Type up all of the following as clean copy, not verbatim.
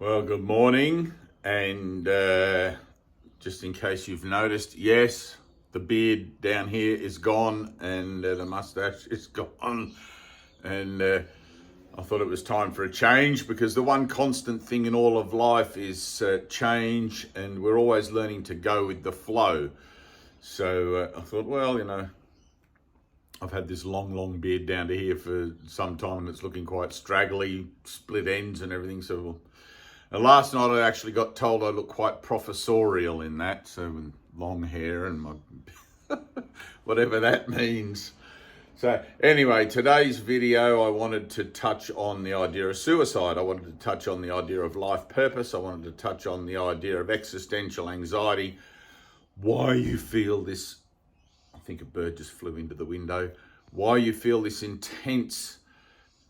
Well, good morning, and just in case you've noticed, yes, the beard down here is gone, and the mustache is gone, and I thought it was time for a change, because the one constant thing in all of life is change, and we're always learning to go with the flow. So I thought, well, I've had this long beard down to here for some time, and it's looking quite straggly, split ends and everything, so... And last night I actually got told I look quite professorial in that, so with long hair and my whatever that means. So anyway, today's video I wanted to touch on the idea of suicide. I wanted to touch on the idea of life purpose. I wanted to touch on the idea of existential anxiety. Why you feel this, I think a bird just flew into the window. Why you feel this intense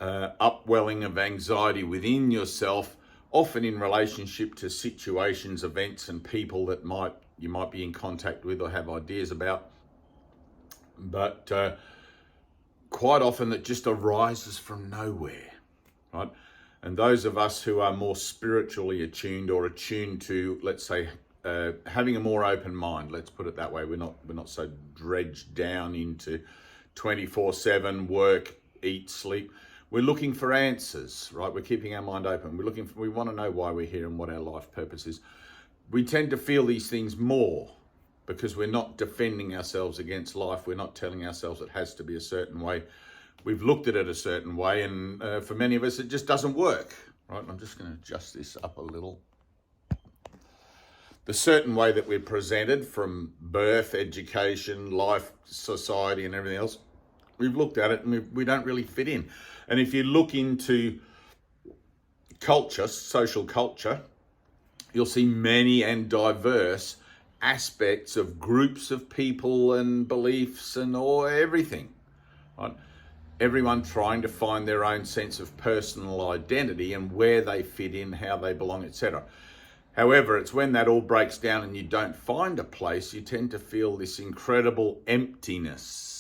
upwelling of anxiety within yourself, often in relationship to situations, events, and people that you might be in contact with or have ideas about. But quite often it just arises from nowhere, right? And those of us who are more spiritually attuned or attuned to, let's say, having a more open mind, let's put it that way. We're not so dredged down into 24/7 work, eat, sleep. We're looking for answers, right? We're keeping our mind open. We want to know why we're here and what our life purpose is. We tend to feel these things more because we're not defending ourselves against life. We're not telling ourselves it has to be a certain way. We've looked at it a certain way, and for many of us, it just doesn't work, right? I'm just going to adjust this up a little. The certain way that we're presented from birth, education, life, society, and everything else, we've looked at it and we don't really fit in. And if you look into culture, social culture, you'll see many and diverse aspects of groups of people and beliefs and everything, right? Everyone trying to find their own sense of personal identity and where they fit in, how they belong, etc. However, it's when that all breaks down and you don't find a place, you tend to feel this incredible emptiness,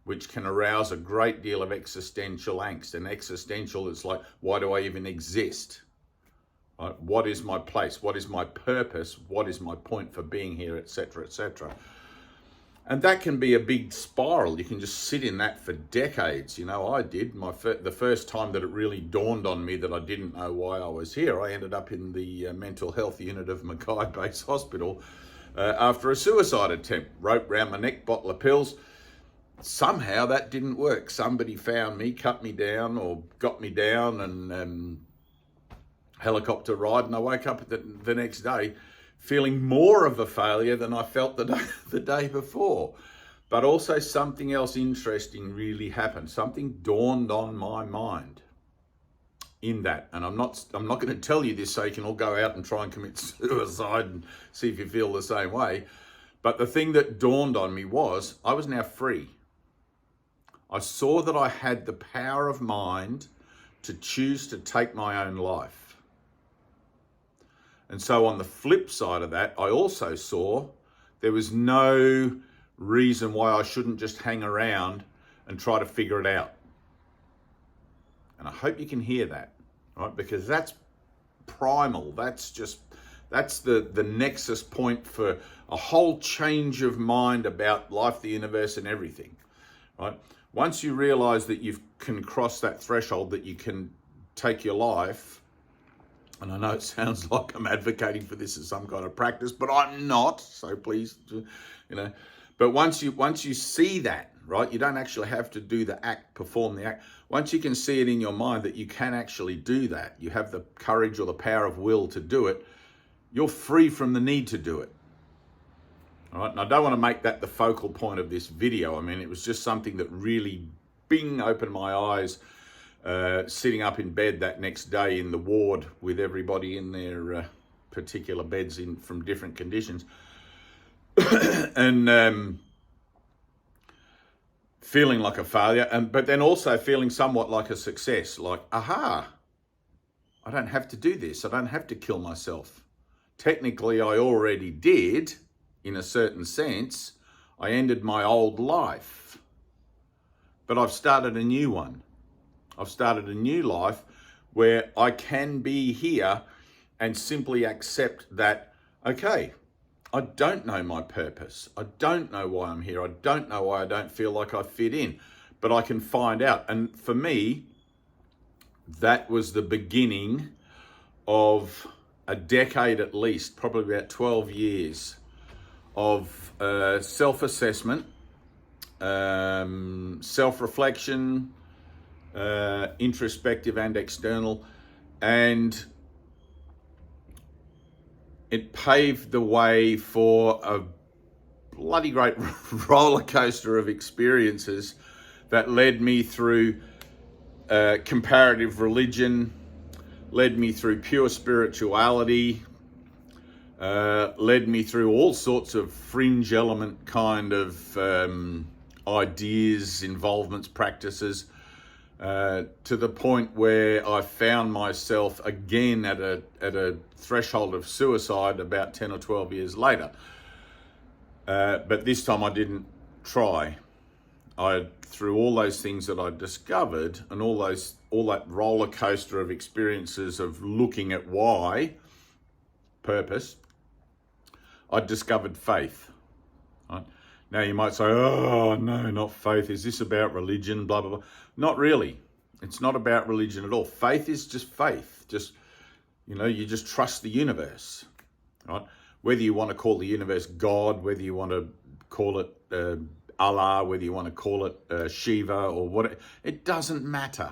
which can arouse a great deal of existential angst. And existential is like, why do I even exist? Right? What is my place? What is my purpose? What is my point for being here, etc., etc. And that can be a big spiral. You can just sit in that for decades. I did. The first time that it really dawned on me that I didn't know why I was here, I ended up in the mental health unit of Mackay Base Hospital after a suicide attempt. Rope round my neck, bottle of pills. Somehow that didn't work. Somebody found me, cut me down or got me down, and helicopter ride. And I woke up the next day feeling more of a failure than I felt the day before. But also something else interesting really happened. Something dawned on my mind in that. And I'm not going to tell you this so you can all go out and try and commit suicide and see if you feel the same way. But the thing that dawned on me was I was now free. I saw that I had the power of mind to choose to take my own life. And so on the flip side of that, I also saw there was no reason why I shouldn't just hang around and try to figure it out. And I hope you can hear that, right? Because that's primal. That's the nexus point for a whole change of mind about life, the universe, and everything, right? Once you realize that you can cross that threshold, that you can take your life, and I know it sounds like I'm advocating for this as some kind of practice, but I'm not, so please, but once you see that, right, you don't actually have to do the act, perform the act. Once you can see it in your mind that you can actually do that, you have the courage or the power of will to do it, you're free from the need to do it. All right, and I don't want to make that the focal point of this video. I mean, it was just something that really, opened my eyes, sitting up in bed that next day in the ward with everybody in their particular beds from different conditions. And feeling like a failure, but then also feeling somewhat like a success, like, aha, I don't have to do this. I don't have to kill myself. Technically, I already did. In a certain sense, I ended my old life, but I've started a new one. I've started a new life where I can be here and simply accept that, okay, I don't know my purpose. I don't know why I'm here. I don't know why I don't feel like I fit in, but I can find out. And for me, that was the beginning of a decade at least, probably about 12 years of self-assessment, self-reflection, introspective and external, and it paved the way for a bloody great roller coaster of experiences that led me through comparative religion, led me through pure spirituality, led me through all sorts of fringe element kind of ideas, involvements, practices, to the point where I found myself again at a threshold of suicide about 10 or 12 years later. But this time I didn't try. Through all those things that I discovered and all that roller coaster of experiences of looking at why, purpose, I discovered faith. Right? Now you might say, oh no, not faith. Is this about religion? Blah, blah, blah. Not really. It's not about religion at all. Faith is just faith. Just, you just trust the universe, right? Whether you want to call the universe God, whether you want to call it Allah, whether you want to call it Shiva or what, it doesn't matter,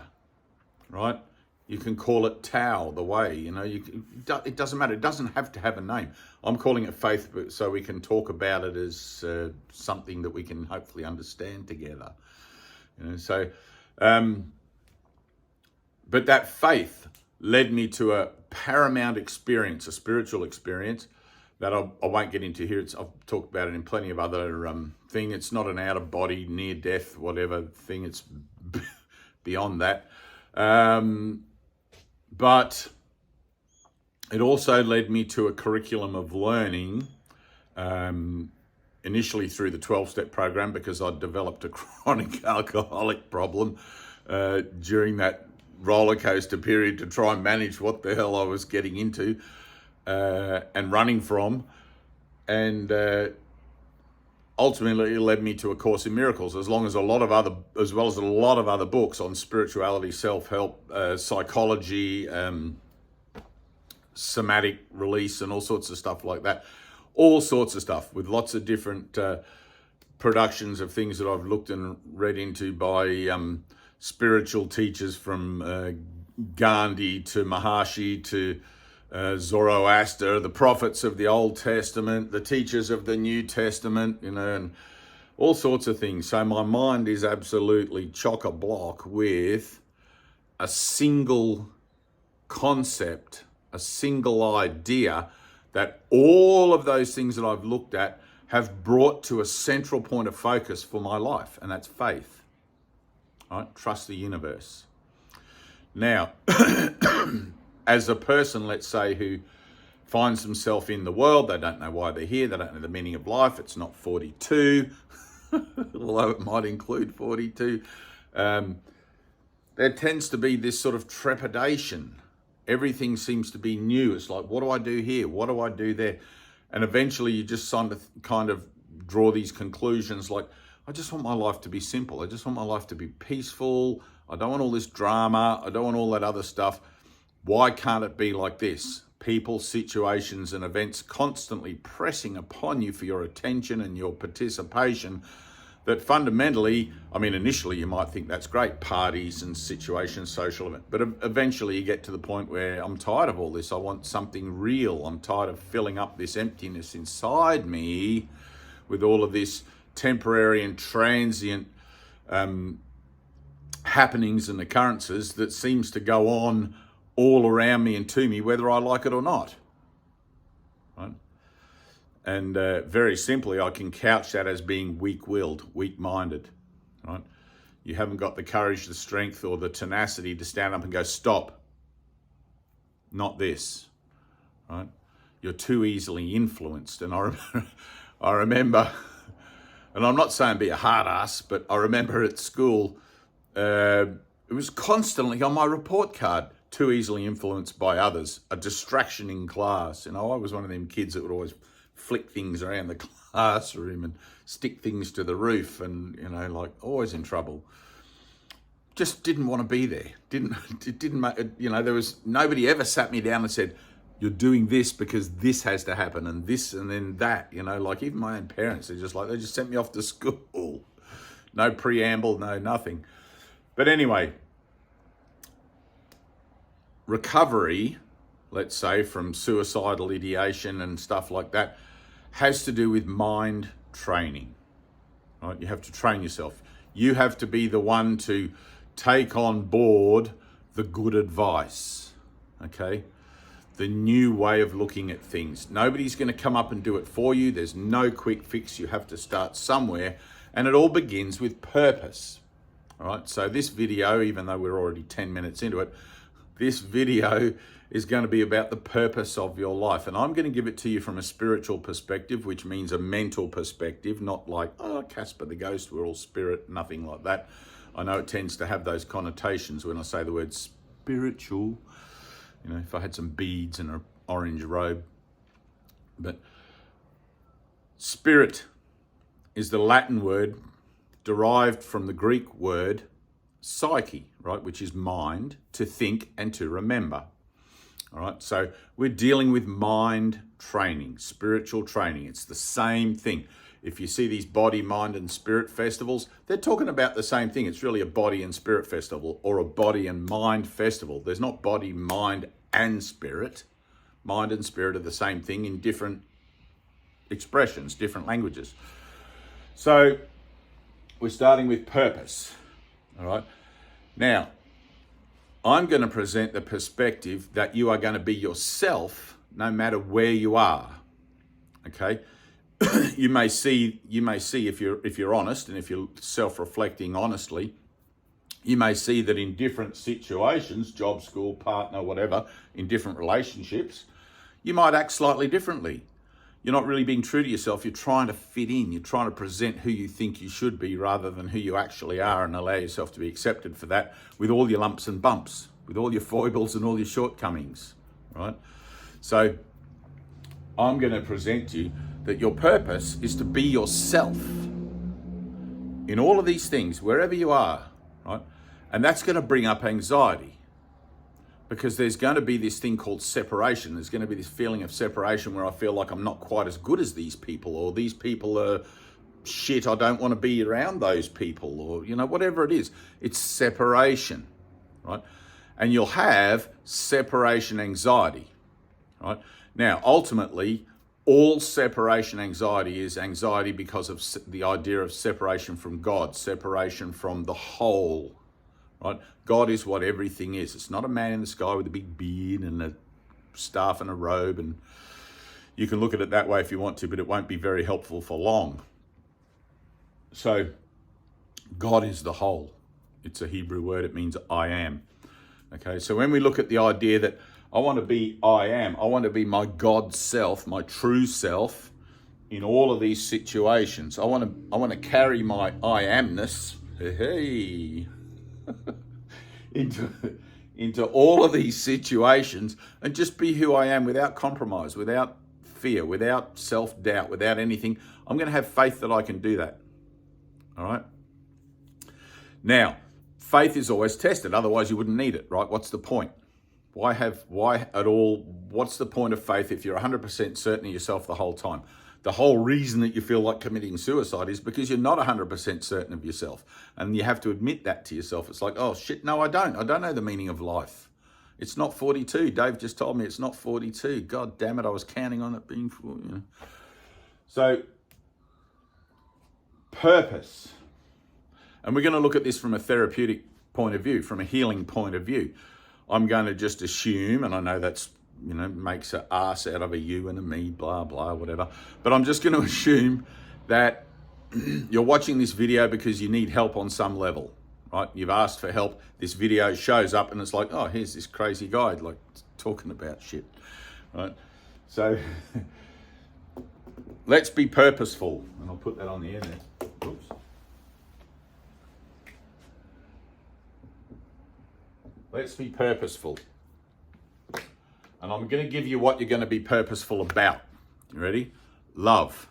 right? You can call it Tao, the way, it doesn't matter. It doesn't have to have a name. I'm calling it faith so we can talk about it as something that we can hopefully understand together. But that faith led me to a paramount experience, a spiritual experience that I won't get into here. I've talked about it in plenty of other things. It's not an out-of-body, near-death, whatever thing. It's beyond that. But it also led me to a curriculum of learning, initially through the 12-step program, because I'd developed a chronic alcoholic problem during that roller coaster period to try and manage what the hell I was getting into and running from. And ultimately it led me to A Course in Miracles, as well as a lot of other books on spirituality, self-help, psychology, somatic release, and all sorts of stuff like that. All sorts of stuff with lots of different productions of things that I've looked and read into by spiritual teachers from Gandhi to Maharshi to Zoroaster, the prophets of the Old Testament, the teachers of the New Testament, and all sorts of things. So my mind is absolutely chock-a-block with a single concept, a single idea that all of those things that I've looked at have brought to a central point of focus for my life, and that's faith. Right? Trust the universe. Now, as a person, let's say, who finds themselves in the world, they don't know why they're here, they don't know the meaning of life, it's not 42, although it might include 42, there tends to be this sort of trepidation. Everything seems to be new. It's like, what do I do here? What do I do there? And eventually you just kind of draw these conclusions like, I just want my life to be simple. I just want my life to be peaceful. I don't want all this drama. I don't want all that other stuff. Why can't it be like this? People, situations, and events constantly pressing upon you for your attention and your participation, that fundamentally, initially you might think that's great, parties and situations, social events, but eventually you get to the point where I'm tired of all this. I want something real. I'm tired of filling up this emptiness inside me with all of this temporary and transient happenings and occurrences that seems to go on all around me and to me, whether I like it or not. Right? And very simply, I can couch that as being weak-willed, weak-minded. Right? You haven't got the courage, the strength, or the tenacity to stand up and go, stop. Not this. Right? You're too easily influenced. And I remember, and I'm not saying be a hard ass, but I remember at school, it was constantly on my report card, too easily influenced by others, a distraction in class. I was one of them kids that would always flick things around the classroom and stick things to the roof and, like always in trouble. Just didn't want to be there. It didn't make, there was nobody ever sat me down and said, you're doing this because this has to happen and this and then that, like even my own parents, they just sent me off to school. No preamble, no nothing. But anyway, recovery, let's say from suicidal ideation and stuff like that, has to do with mind training, right? You have to train yourself. You have to be the one to take on board the good advice, okay? The new way of looking at things. Nobody's going to come up and do it for you. There's no quick fix. You have to start somewhere, and it all begins with purpose. All right, so this video, even though we're already 10 minutes into it, this video is going to be about the purpose of your life. And I'm going to give it to you from a spiritual perspective, which means a mental perspective, not like, Casper the Ghost, we're all spirit, nothing like that. I know it tends to have those connotations when I say the word spiritual. If I had some beads and an orange robe. But spirit is the Latin word derived from the Greek word psyche, right, which is mind, to think and to remember. All right, so we're dealing with mind training, spiritual training. It's the same thing. If you see these body, mind, and spirit festivals, they're talking about the same thing. It's really a body and spirit festival or a body and mind festival. There's not body, mind, and spirit. Mind and spirit are the same thing in different expressions, different languages. So we're starting with purpose, all right? Now, I'm going to present the perspective that you are going to be yourself no matter where you are, okay? You may see if you're honest and if you're self-reflecting honestly, you may see that in different situations, job, school, partner, whatever, in different relationships, you might act slightly differently. You're not really being true to yourself. You're trying to fit in. You're trying to present who you think you should be rather than who you actually are, and allow yourself to be accepted for that with all your lumps and bumps, with all your foibles and all your shortcomings, right? So I'm going to present to you that your purpose is to be yourself in all of these things, wherever you are, right? And that's going to bring up anxiety, because there's going to be this thing called separation. There's going to be this feeling of separation where I feel like I'm not quite as good as these people, or these people are shit, I don't want to be around those people, or, whatever it is. It's separation, right? And you'll have separation anxiety, right? Now, ultimately, all separation anxiety is anxiety because of the idea of separation from God, separation from the whole, right? God is what everything is. It's not a man in the sky with a big beard and a staff and a robe. And you can look at it that way if you want to, but it won't be very helpful for long. So God is the whole. It's a Hebrew word. It means I am. Okay, so when we look at the idea that I want to be I am, I want to be my God self, my true self in all of these situations. I want to carry my I amness, into all of these situations and just be who I am without compromise, without fear, without self-doubt, without anything. I'm going to have faith that I can do that. All right? Now, faith is always tested. Otherwise, you wouldn't need it, right? What's the point? Why at all? What's the point of faith if you're 100% certain of yourself the whole time? The whole reason that you feel like committing suicide is because you're not 100% certain of yourself. And you have to admit that to yourself. It's like, oh shit, no, I don't. I don't know the meaning of life. It's not 42. Dave just told me it's not 42. God damn it, I was counting on it being 40. So, purpose. And we're going to look at this from a therapeutic point of view, from a healing point of view. I'm going to just assume, and I know that's, makes an ass out of a you and a me, blah, blah, whatever. But I'm just going to assume that you're watching this video because you need help on some level, right? You've asked for help. This video shows up and it's like, oh, here's this crazy guy, like talking about shit, right? So let's be purposeful. And I'll put that on the end there. Oops. Let's be purposeful. And I'm going to give you what you're going to be purposeful about. You ready? Love.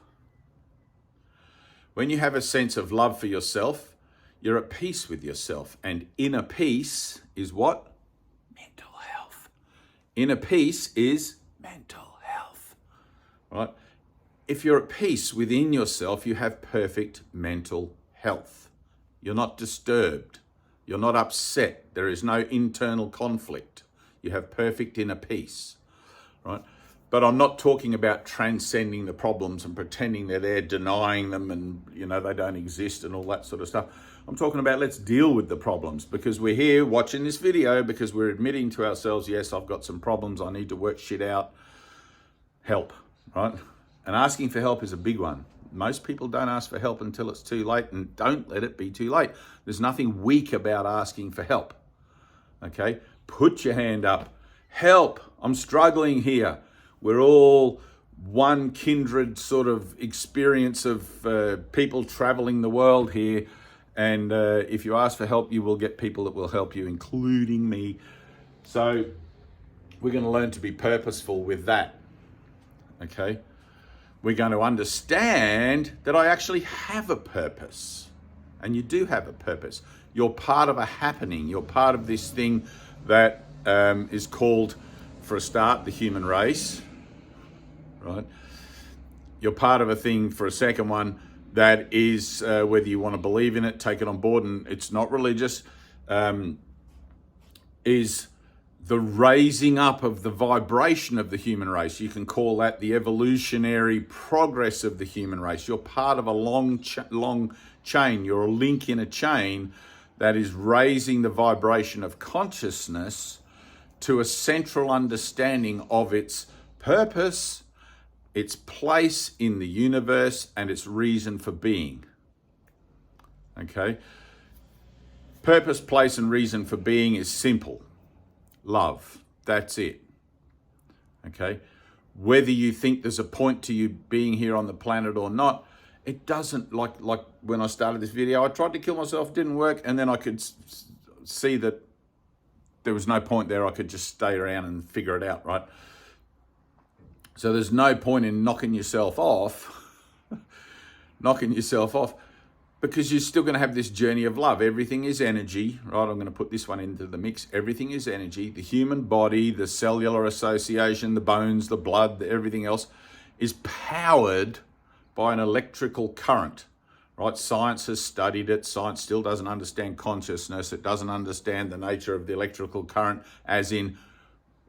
When you have a sense of love for yourself, you're at peace with yourself. And inner peace is what? Mental health. Inner peace is mental health. Right? If you're at peace within yourself, you have perfect mental health. You're not disturbed. You're not upset. There is no internal conflict. You have perfect inner peace, right? But I'm not talking about transcending the problems and pretending they're there, denying them and, they don't exist and all that sort of stuff. I'm talking about let's deal with the problems, because we're here watching this video because we're admitting to ourselves, yes, I've got some problems. I need to work shit out. Help, right? And asking for help is a big one. Most people don't ask for help until it's too late, and don't let it be too late. There's nothing weak about asking for help, okay? Put your hand up. Help, I'm struggling here. We're all one kindred sort of experience of people traveling the world here. And if you ask for help, you will get people that will help you, including me. So we're going to learn to be purposeful with that, okay? We're going to understand that I actually have a purpose. And you do have a purpose. You're part of a happening. You're part of this thing that is called, for a start, the human race, right? You're part of a thing, for a second one, that is, whether you want to believe in it, take it on board, and it's not religious, is the raising up of the vibration of the human race. You can call that the evolutionary progress of the human race. You're part of a long chain. You're a link in a chain that is raising the vibration of consciousness to a central understanding of its purpose, its place in the universe, and its reason for being. Okay? Purpose, place, and reason for being is simple. Love. That's it. Okay? Whether you think there's a point to you being here on the planet or not, it doesn't, like when I started this video, I tried to kill myself, didn't work, and then I could see that there was no point there. I could just stay around and figure it out, right? So there's no point in knocking yourself off, because you're still going to have this journey of love. Everything is energy, right? I'm going to put this one into the mix. Everything is energy. The human body, the cellular association, the bones, the blood, everything else is powered by an electrical current, right? Science has studied it. Science still doesn't understand consciousness. It doesn't understand the nature of the electrical current, as in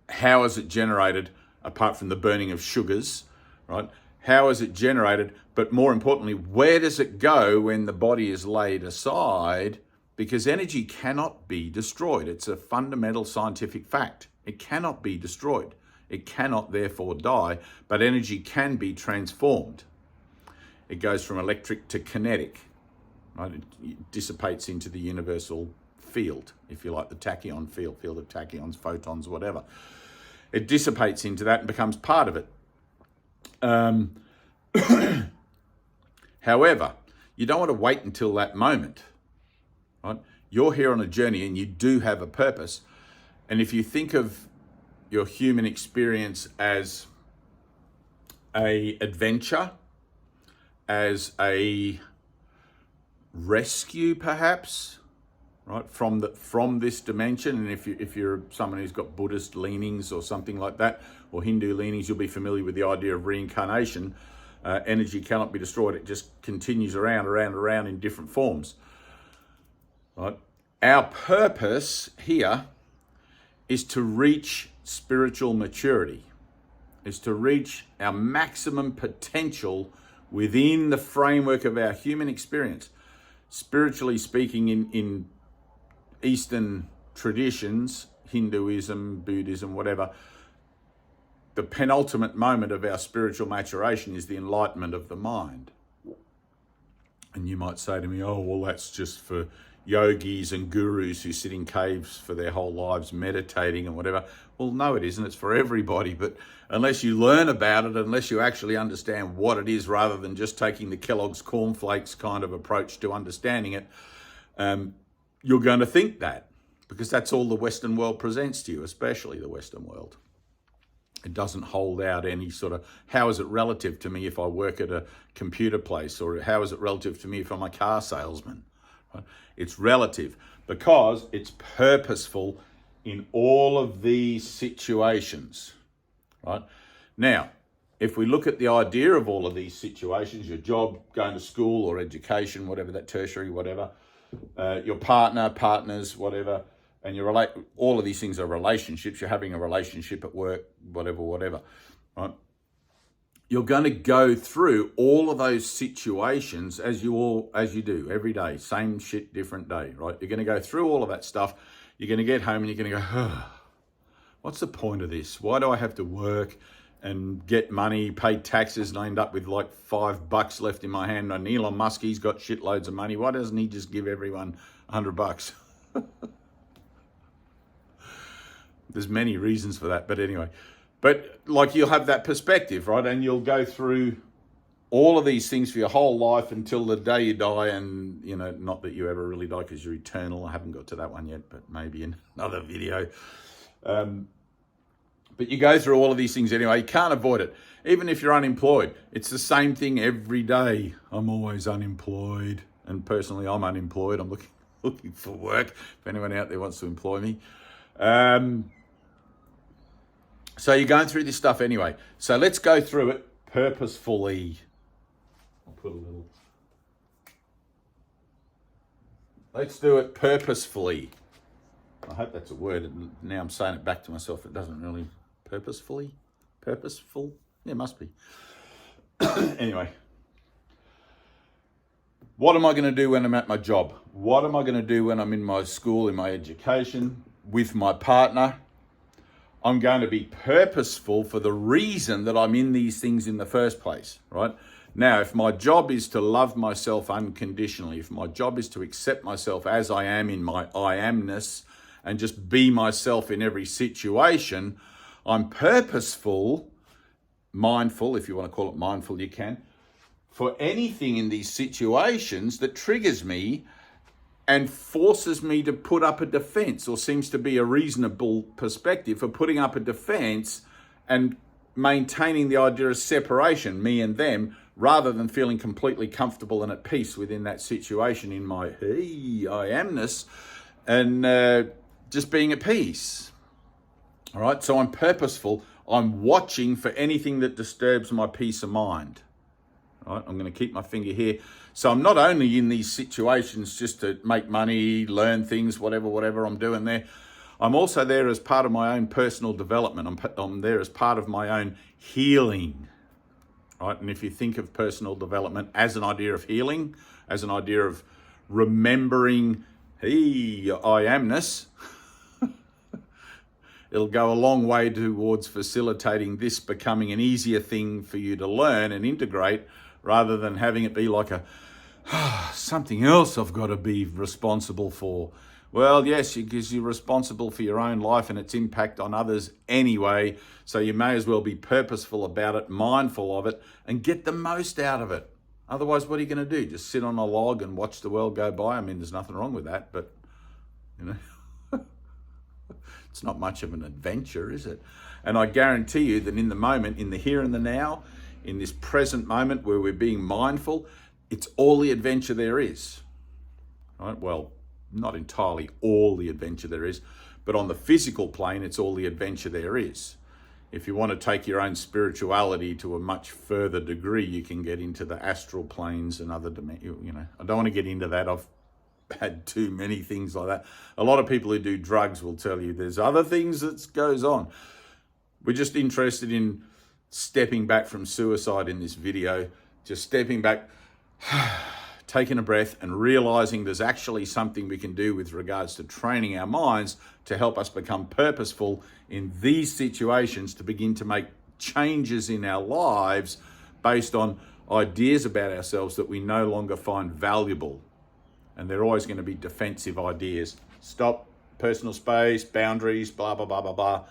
how is it generated apart from the burning of sugars, right? How is it generated? But more importantly, where does it go when the body is laid aside? Because energy cannot be destroyed. It's a fundamental scientific fact. It cannot be destroyed. It cannot therefore die, but energy can be transformed. It goes from electric to kinetic, right? It dissipates into the universal field, if you like, the tachyon field of tachyons, photons, whatever. It dissipates into that and becomes part of it. However, you don't want to wait until that moment, right? You're here on a journey and you do have a purpose. And if you think of your human experience as a adventure, as a rescue perhaps, right, from this dimension, and if you're someone who's got Buddhist leanings or something like that, or Hindu leanings, you'll be familiar with the idea of reincarnation. Energy cannot be destroyed. It just continues around in different forms. Right? Our purpose here is to reach spiritual maturity, is to reach our maximum potential within the framework of our human experience. Spiritually speaking, in Eastern traditions, Hinduism, Buddhism, whatever, the penultimate moment of our spiritual maturation is the enlightenment of the mind. And you might say to me, oh, well, that's just for yogis and gurus who sit in caves for their whole lives meditating and whatever. Well, no, it isn't. It's for everybody. But unless you learn about it, unless you actually understand what it is, rather than just taking the Kellogg's cornflakes kind of approach to understanding it, you're going to think that, because that's all the Western world presents to you, especially the Western world. It doesn't hold out any sort of, how is it relative to me if I work at a computer place, or how is it relative to me if I'm a car salesman? Right? It's relative because it's purposeful in all of these situations, right? Now, if we look at the idea of all of these situations, your job, going to school or education, whatever that tertiary, whatever, your partners, whatever, and all of these things are relationships. You're having a relationship at work, whatever, right? You're going to go through all of those situations as you do every day, same shit, different day, right? You're going to go through all of that stuff. You're going to get home and you're going to go, oh, what's the point of this? Why do I have to work and get money, pay taxes, and I end up with like $5 left in my hand? And Elon Musk, he's got shitloads of money. Why doesn't he just give everyone $100? There's many reasons for that, but anyway. But like, you'll have that perspective, right? And you'll go through all of these things for your whole life until the day you die. And, you know, not that you ever really die because you're eternal. I haven't got to that one yet, but maybe in another video. But you go through all of these things anyway. You can't avoid it. Even if you're unemployed, it's the same thing every day. I'm always unemployed. And personally, I'm unemployed. I'm looking for work. If anyone out there wants to employ me. So you're going through this stuff anyway. So let's go through it purposefully. I'll put a little. Let's do it purposefully. I hope that's a word. Now I'm saying it back to myself. It doesn't really. Purposefully? Purposeful? Yeah, it must be. Anyway. What am I going to do when I'm at my job? What am I going to do when I'm in my school, in my education, with my partner? I'm going to be purposeful for the reason that I'm in these things in the first place, right? Now, if my job is to love myself unconditionally, if my job is to accept myself as I am in my I amness and just be myself in every situation, I'm purposeful, mindful, if you want to call it mindful, you can, for anything in these situations that triggers me and forces me to put up a defense, or seems to be a reasonable perspective for putting up a defense and maintaining the idea of separation, me and them, rather than feeling completely comfortable and at peace within that situation in my I amness and just being at peace. All right, so I'm purposeful. I'm watching for anything that disturbs my peace of mind. All right, I'm going to keep my finger here. So I'm not only in these situations just to make money, learn things, whatever I'm doing there. I'm also there as part of my own personal development. I'm there as part of my own healing. Right? And if you think of personal development as an idea of healing, as an idea of remembering, I amness, it'll go a long way towards facilitating this becoming an easier thing for you to learn and integrate, rather than having it be like something else I've got to be responsible for. Well, yes, because you're responsible for your own life and its impact on others anyway, so you may as well be purposeful about it, mindful of it, and get the most out of it. Otherwise, what are you going to do? Just sit on a log and watch the world go by? I mean, there's nothing wrong with that, but, you know, it's not much of an adventure, is it? And I guarantee you that in the moment, in the here and the now, in this present moment where we're being mindful, it's all the adventure there is. Right? Well, not entirely all the adventure there is, but on the physical plane, it's all the adventure there is. If you want to take your own spirituality to a much further degree, you can get into the astral planes and other dimensions. You know, I don't want to get into that. I've had too many things like that. A lot of people who do drugs will tell you there's other things that goes on. We're just interested in stepping back from suicide in this video, just stepping back, taking a breath and realizing there's actually something we can do with regards to training our minds to help us become purposeful in these situations, to begin to make changes in our lives based on ideas about ourselves that we no longer find valuable. And they're always going to be defensive ideas. Stop, personal space, boundaries, blah, blah, blah, blah, blah.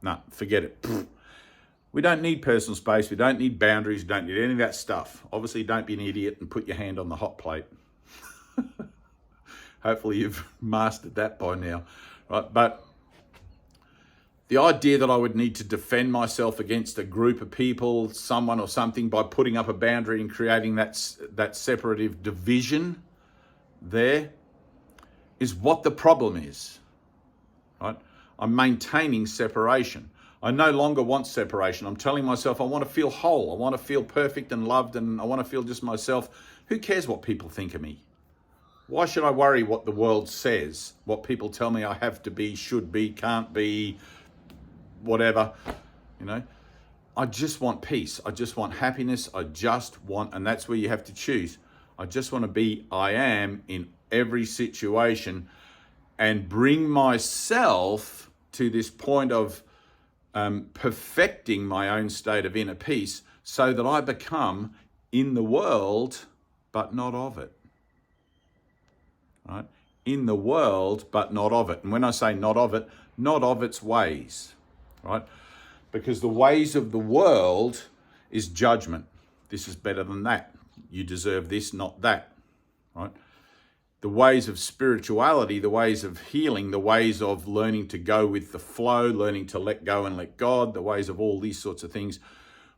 No, forget it. We don't need personal space. We don't need boundaries. We don't need any of that stuff. Obviously, don't be an idiot and put your hand on the hot plate. Hopefully, you've mastered that by now, right? But The idea that I would need to defend myself against a group of people, someone or something, by putting up a boundary and creating that separative division there is what the problem is, right? I'm maintaining separation. I no longer want separation. I'm telling myself I want to feel whole. I want to feel perfect and loved, and I want to feel just myself. Who cares what people think of me? Why should I worry what the world says, what people tell me I have to be, should be, can't be, whatever, you know? I just want peace. I just want happiness. I just want, and that's where you have to choose. I just want to be I am in every situation and bring myself to this point of perfecting my own state of inner peace so that I become in the world, but not of it. Right? In the world, but not of it. And when I say not of it, not of its ways, right? Because the ways of the world is judgment. This is better than that. You deserve this, not that, right? The ways of spirituality, the ways of healing, the ways of learning to go with the flow, learning to let go and let God, the ways of all these sorts of things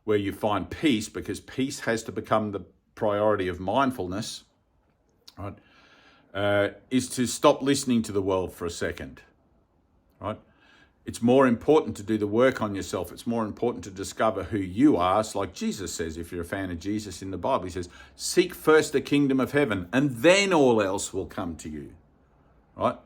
where you find peace, because peace has to become the priority of mindfulness, right? Is to stop listening to the world for a second, right? It's more important to do the work on yourself. It's more important to discover who you are. It's like Jesus says, if you're a fan of Jesus in the Bible, he says, seek first the kingdom of heaven and then all else will come to you, right?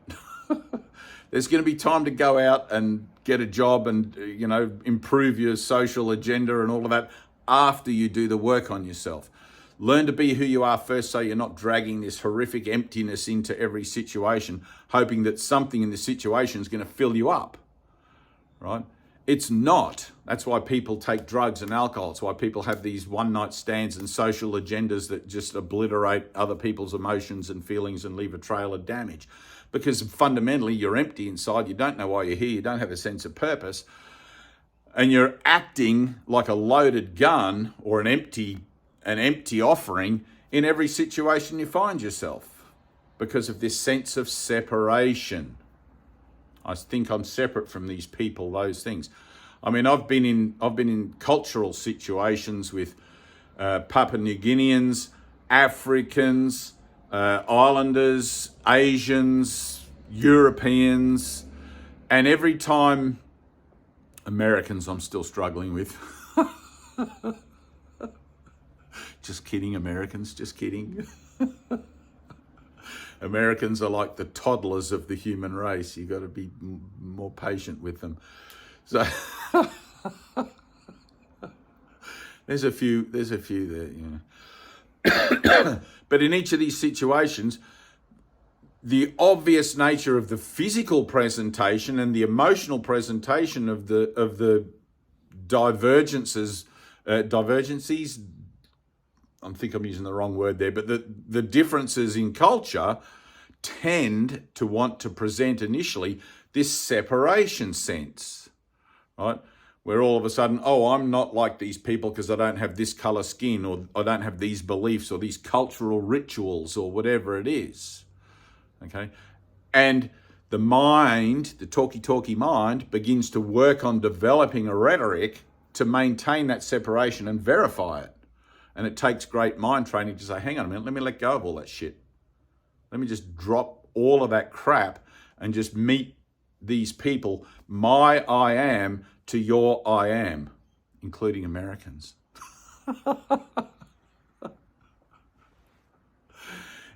There's going to be time to go out and get a job and, you know, improve your social agenda and all of that after you do the work on yourself. Learn to be who you are first so you're not dragging this horrific emptiness into every situation, hoping that something in the situation is going to fill you up, right? It's not. That's why people take drugs and alcohol. It's why people have these one-night stands and social agendas that just obliterate other people's emotions and feelings and leave a trail of damage. Because fundamentally, you're empty inside. You don't know why you're here. You don't have a sense of purpose. And you're acting like a loaded gun or an empty offering in every situation you find yourself because of this sense of separation. I think I'm separate from these people, those things. I mean, I've been in cultural situations with Papua New Guineans, Africans, Islanders, Asians, Europeans, and every time Americans I'm still struggling with. Just kidding, Americans, just kidding. Americans are like the toddlers of the human race. You've got to be more patient with them. So there's a few there, you know. But in each of these situations, the obvious nature of the physical presentation and the emotional presentation of the divergences, I think I'm using the wrong word there, but the differences in culture tend to want to present initially this separation sense, right? Where all of a sudden, oh, I'm not like these people because I don't have this color skin, or I don't have these beliefs or these cultural rituals or whatever it is, okay? And the mind, the talky mind, begins to work on developing a rhetoric to maintain that separation and verify it. And it takes great mind training to say, hang on a minute, let me let go of all that shit. Let me just drop all of that crap and just meet these people, my I am to your I am, including Americans.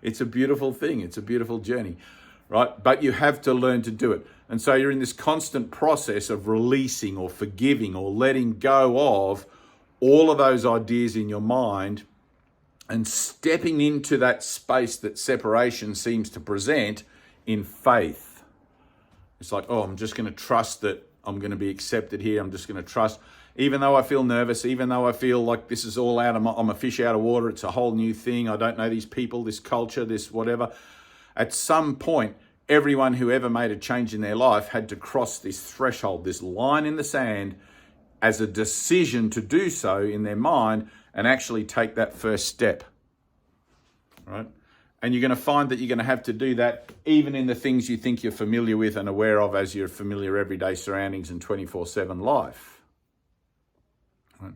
It's a beautiful thing. It's a beautiful journey, right? But you have to learn to do it. And so you're in this constant process of releasing or forgiving or letting go of all of those ideas in your mind and stepping into that space that separation seems to present in faith. It's like, oh, I'm just going to trust that I'm going to be accepted here. I'm just going to trust, even though I feel nervous, even though I feel like this is all out of I'm a fish out of water. It's a whole new thing. I don't know these people, this culture, this whatever. At some point, everyone who ever made a change in their life had to cross this threshold, this line in the sand, as a decision to do so in their mind and actually take that first step, right? And you're going to find that you're going to have to do that even in the things you think you're familiar with and aware of as your familiar everyday surroundings and 24/7 life. Right?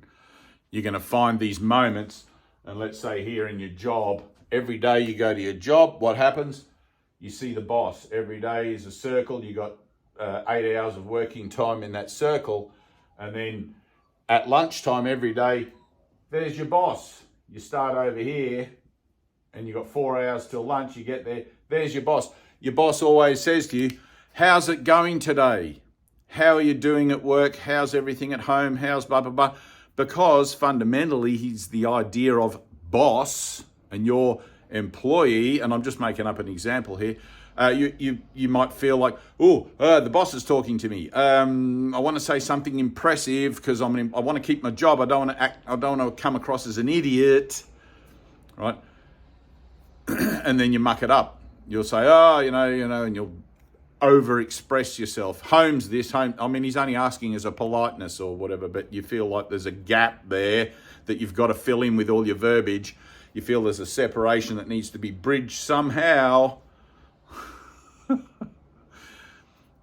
You're going to find these moments, and let's say here in your job, every day you go to your job, what happens? You see the boss. Every day is a circle. You got 8 hours of working time in that circle. And then at lunchtime every day, there's your boss. You start over here and you got 4 hours till lunch. You get there, there's your boss. Your boss always says to you, how's it going today? How are you doing at work? How's everything at home? How's blah, blah, blah? Because fundamentally, he's the idea of boss and you're employee, and I'm just making up an example here. You might feel like, the boss is talking to me. I want to say something impressive because I want to keep my job. I don't want to come across as an idiot, right? And then you muck it up. You'll say, and you'll over-express yourself. Home's this, home. I mean, he's only asking as a politeness or whatever, but you feel like there's a gap there that you've got to fill in with all your verbiage. You feel there's a separation that needs to be bridged somehow.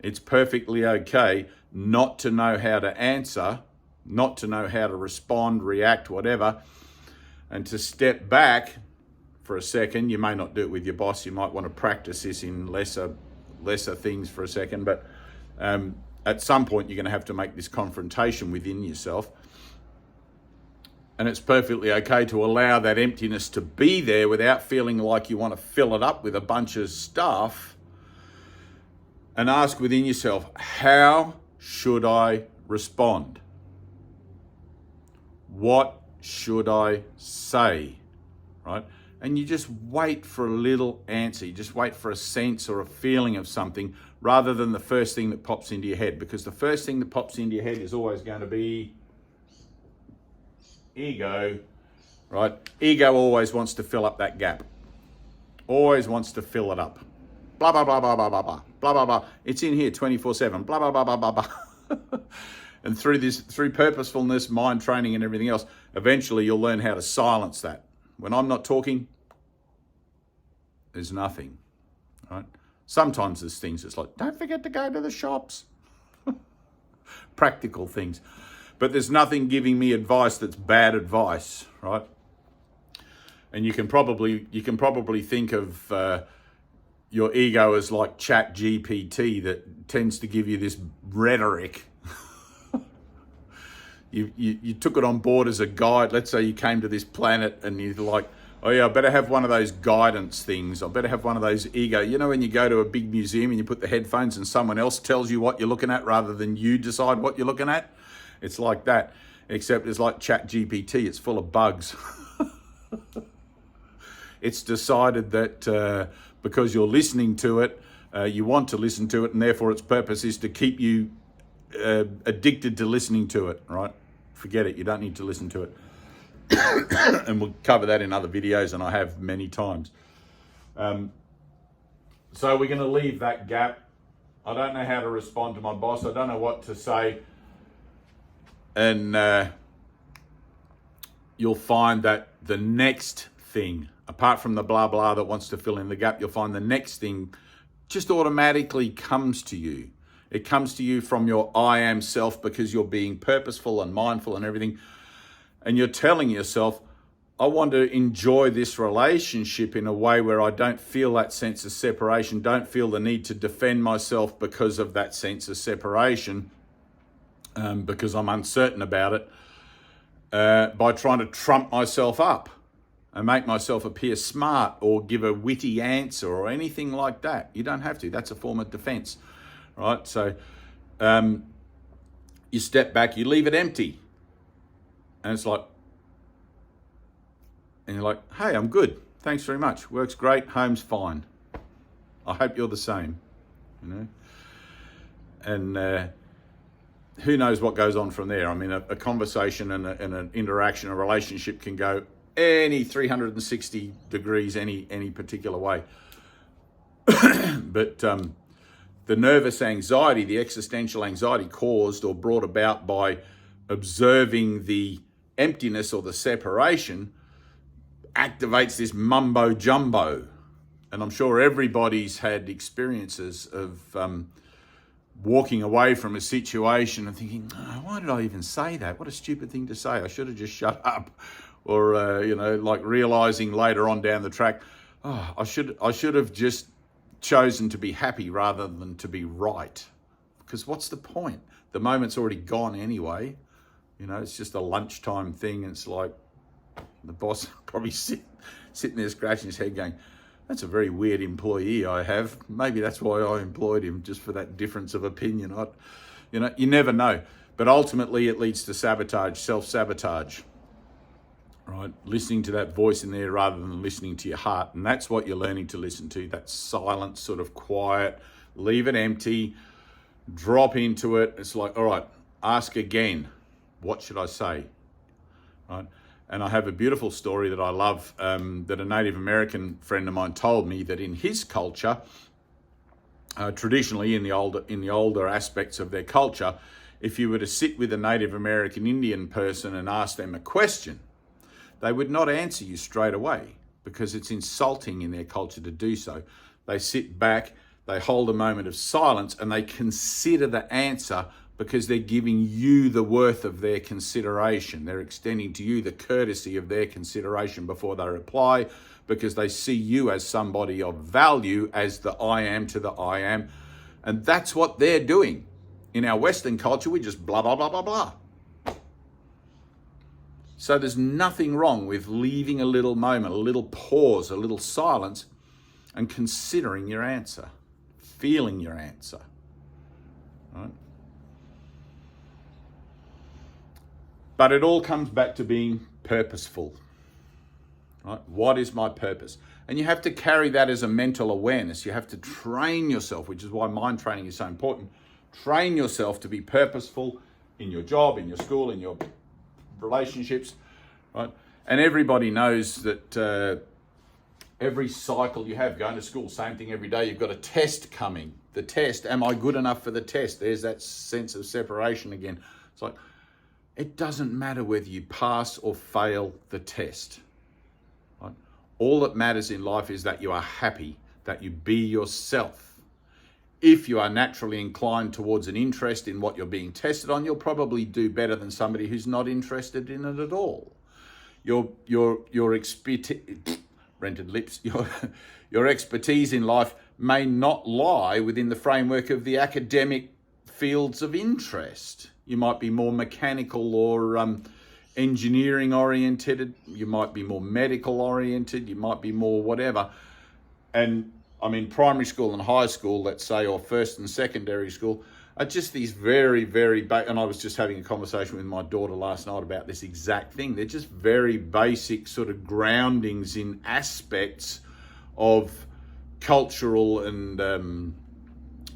It's perfectly okay not to know how to answer, not to know how to respond, react, whatever, and to step back for a second. You may not do it with your boss. You might want to practice this in lesser things for a second, but at some point you're going to have to make this confrontation within yourself. And it's perfectly okay to allow that emptiness to be there without feeling like you want to fill it up with a bunch of stuff. And ask within yourself, how should I respond? What should I say? Right? And you just wait for a little answer. You just wait for a sense or a feeling of something rather than the first thing that pops into your head. Because the first thing that pops into your head is always going to be ego, right? Ego always wants to fill up that gap. Always wants to fill it up. Blah, blah, blah, blah, blah, blah, blah, blah, blah, blah. It's in here 24/7, blah, blah, blah, blah, blah, blah. And through purposefulness, mind training and everything else, eventually you'll learn how to silence that. When I'm not talking, there's nothing, right? Sometimes there's things that's like, don't forget to go to the shops. Practical things. But there's nothing giving me advice that's bad advice, right? And you can probably think of your ego as like Chat GPT that tends to give you this rhetoric. You took it on board as a guide. Let's say you came to this planet and you're like, oh yeah, I better have one of those guidance things. I better have one of those ego. You know when you go to a big museum and you put the headphones and someone else tells you what you're looking at rather than you decide what you're looking at? It's like that, except it's like Chat GPT. It's full of bugs. It's decided that because you're listening to it, you want to listen to it, and therefore its purpose is to keep you addicted to listening to it, right? Forget it. You don't need to listen to it. And we'll cover that in other videos, and I have many times. So we're going to leave that gap. I don't know how to respond to my boss. I don't know what to say. And you'll find that the next thing, apart from the blah, blah that wants to fill in the gap, you'll find the next thing just automatically comes to you. It comes to you from your I am self because you're being purposeful and mindful and everything. And you're telling yourself, I want to enjoy this relationship in a way where I don't feel that sense of separation, don't feel the need to defend myself because of that sense of separation, because I'm uncertain about it, by trying to trump myself up and make myself appear smart or give a witty answer or anything like that. You don't have to. That's a form of defense, right? So you step back, you leave it empty. And it's like, and you're like, hey, I'm good. Thanks very much. Works great. Home's fine. I hope you're the same, you know? And who knows what goes on from there? I mean, a conversation and an interaction, a relationship can go any 360 degrees, any particular way. But the nervous anxiety, the existential anxiety caused or brought about by observing the emptiness or the separation activates this mumbo jumbo, And I'm sure everybody's had experiences of walking away from a situation and thinking, oh, why did I even say that? What a stupid thing to say. I should have just shut up. Or, like realizing later on down the track, oh, I should have just chosen to be happy rather than to be right. Because what's the point? The moment's already gone anyway. It's just a lunchtime thing. It's like the boss probably sitting there scratching his head going, that's a very weird employee I have. Maybe that's why I employed him, just for that difference of opinion. You never know. But ultimately it leads to sabotage, self-sabotage, right? Listening to that voice in there rather than listening to your heart. And that's what you're learning to listen to, that silent, sort of quiet, leave it empty, drop into it. It's like, all right, ask again. What should I say? Right? And I have a beautiful story that I love that a Native American friend of mine told me, that in his culture, traditionally in the older aspects of their culture, if you were to sit with a Native American Indian person and ask them a question, they would not answer you straight away because it's insulting in their culture to do so. They sit back, they hold a moment of silence, and they consider the answer because they're giving you the worth of their consideration. They're extending to you the courtesy of their consideration before they reply, because they see you as somebody of value, as the I am to the I am. And that's what they're doing. In our Western culture, we just blah, blah, blah, blah, blah. So there's nothing wrong with leaving a little moment, a little pause, a little silence, and considering your answer, feeling your answer, right? But it all comes back to being purposeful, right? What is my purpose? And you have to carry that as a mental awareness. You have to train yourself, which is why mind training is so important. Train yourself to be purposeful in your job, in your school, in your relationships, right? And everybody knows that every cycle you have, going to school, same thing every day, you've got a test coming. The test, am I good enough for the test? There's that sense of separation again. It's like, it doesn't matter whether you pass or fail the test. Right? All that matters in life is that you are happy, that you be yourself. If you are naturally inclined towards an interest in what you're being tested on, you'll probably do better than somebody who's not interested in it at all. Your expertise in life may not lie within the framework of the academic fields of interest. You might be more mechanical or engineering oriented. You might be more medical oriented. You might be more whatever. And I mean, primary school and high school, let's say, or first and secondary school, are just these very, very and I was just having a conversation with my daughter last night about this exact thing. They're just very basic sort of groundings in aspects of cultural and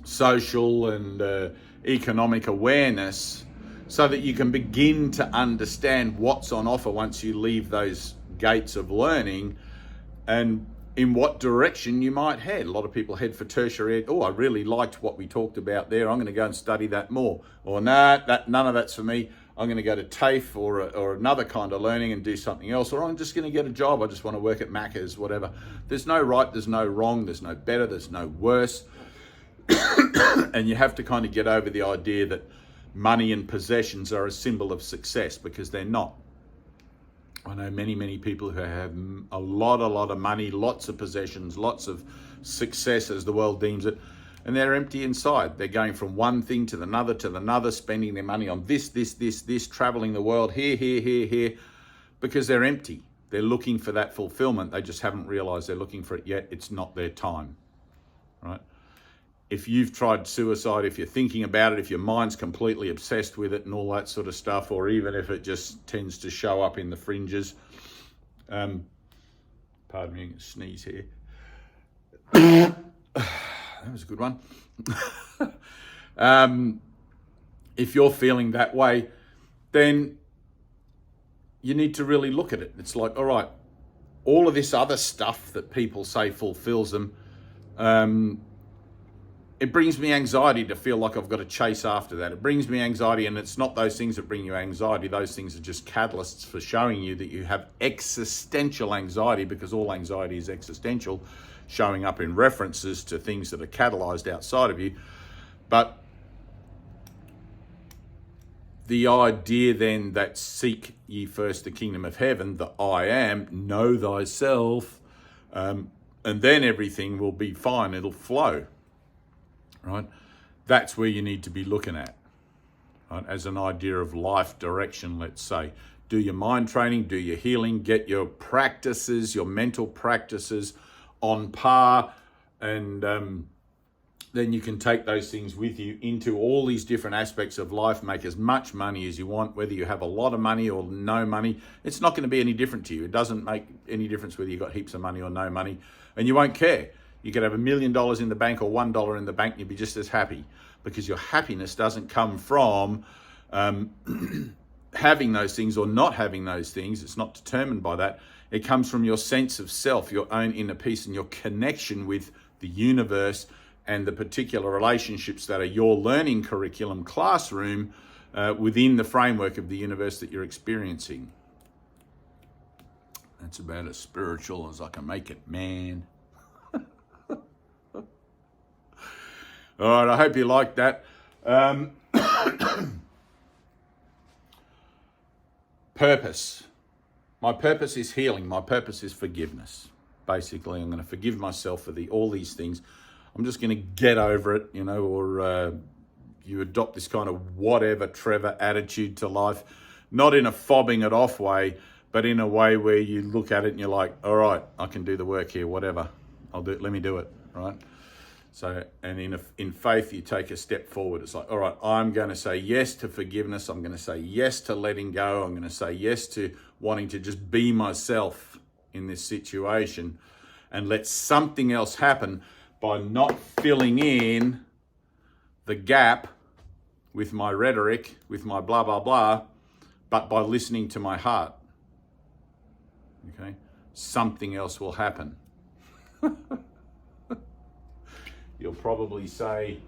social and economic awareness, so that you can begin to understand what's on offer once you leave those gates of learning, and in what direction you might head. A lot of people head for tertiary. Oh, I really liked what we talked about there. I'm going to go and study that more. Or none of that's for me. I'm going to go to TAFE or another kind of learning and do something else. Or I'm just going to get a job. I just want to work at Macca's, whatever. There's no right, there's no wrong, there's no better, there's no worse. And you have to kind of get over the idea that money and possessions are a symbol of success, because they're not. I know many people who have a lot of money, lots of possessions, lots of success as the world deems it, and they're empty inside. They're going from one thing to another, spending their money on this, traveling the world, here, because they're empty. They're looking for that fulfillment. They just haven't realized they're looking for it yet. It's not their time, right? If you've tried suicide, if you're thinking about it, if your mind's completely obsessed with it and all that sort of stuff, or even if it just tends to show up in the fringes, pardon me, I'm going to sneeze here. That was a good one. If you're feeling that way, then you need to really look at it. It's like, all right, all of this other stuff that people say fulfills them, it brings me anxiety to feel like I've got to chase after that. It brings me anxiety, and it's not those things that bring you anxiety. Those things are just catalysts for showing you that you have existential anxiety, because all anxiety is existential, showing up in references to things that are catalyzed outside of you. But the idea then that seek ye first the kingdom of heaven, the I am, know thyself, and then everything will be fine, it'll flow, right? That's where you need to be looking at, right? As an idea of life direction, let's say. Do your mind training, do your healing, get your practices, your mental practices on par, and then you can take those things with you into all these different aspects of life, make as much money as you want, whether you have a lot of money or no money. It's not going to be any different to you. It doesn't make any difference whether you've got heaps of money or no money, and you won't care. You could have $1 million in the bank or $1 in the bank, and you'll be just as happy, because your happiness doesn't come from having those things or not having those things. It's not determined by that. It comes from your sense of self, your own inner peace, and your connection with the universe and the particular relationships that are your learning curriculum classroom within the framework of the universe that you're experiencing. That's about as spiritual as I can make it, man. All right, I hope you liked that. Purpose. My purpose is healing. My purpose is forgiveness. Basically, I'm going to forgive myself for all these things. I'm just going to get over it, or you adopt this kind of whatever Trevor attitude to life, not in a fobbing it off way, but in a way where you look at it and you're like, all right, I can do the work here, whatever. I'll do it. Let me do it, right? So, and in faith, you take a step forward. It's like, all right, I'm going to say yes to forgiveness. I'm going to say yes to letting go. I'm going to say yes to wanting to just be myself in this situation and let something else happen by not filling in the gap with my rhetoric, with my blah, blah, blah, but by listening to my heart. Okay? Something else will happen. You'll probably say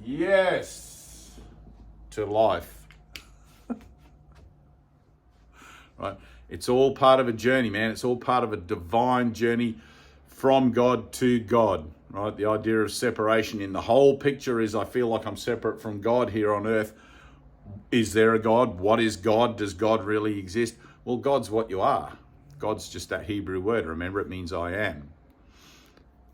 yes to life. Right? It's all part of a journey, man. It's all part of a divine journey from God to God, right? The idea of separation in the whole picture is I feel like I'm separate from God here on earth. Is there a God? What is God? Does God really exist? Well, God's what you are. God's just that Hebrew word. Remember, it means I am.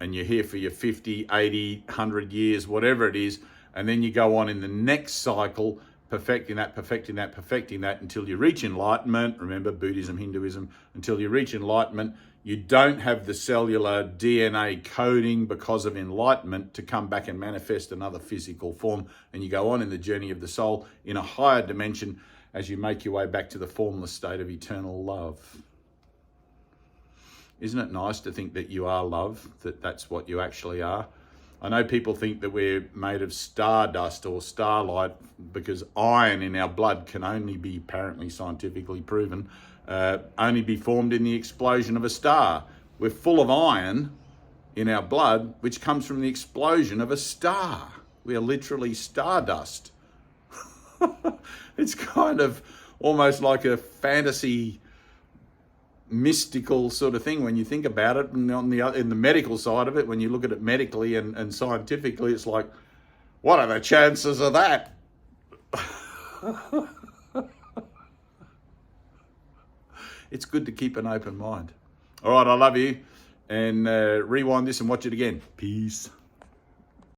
And you're here for your 50, 80, 100 years, whatever it is, and then you go on in the next cycle, perfecting that until you reach enlightenment. Remember, Buddhism, Hinduism, until you reach enlightenment. You don't have the cellular DNA coding because of enlightenment to come back and manifest another physical form. And you go on in the journey of the soul in a higher dimension as you make your way back to the formless state of eternal love. Isn't it nice to think that you are love, that that's what you actually are? I know people think that we're made of stardust or starlight because iron in our blood can only be, apparently scientifically proven, only be formed in the explosion of a star. We're full of iron in our blood, which comes from the explosion of a star. We are literally stardust. It's kind of almost like a fantasy, mystical sort of thing when you think about it. And in the medical side of it, when you look at it medically and scientifically, it's like, what are the chances of that? It's good to keep an open mind. All right, I love you. And rewind this and watch it again. Peace.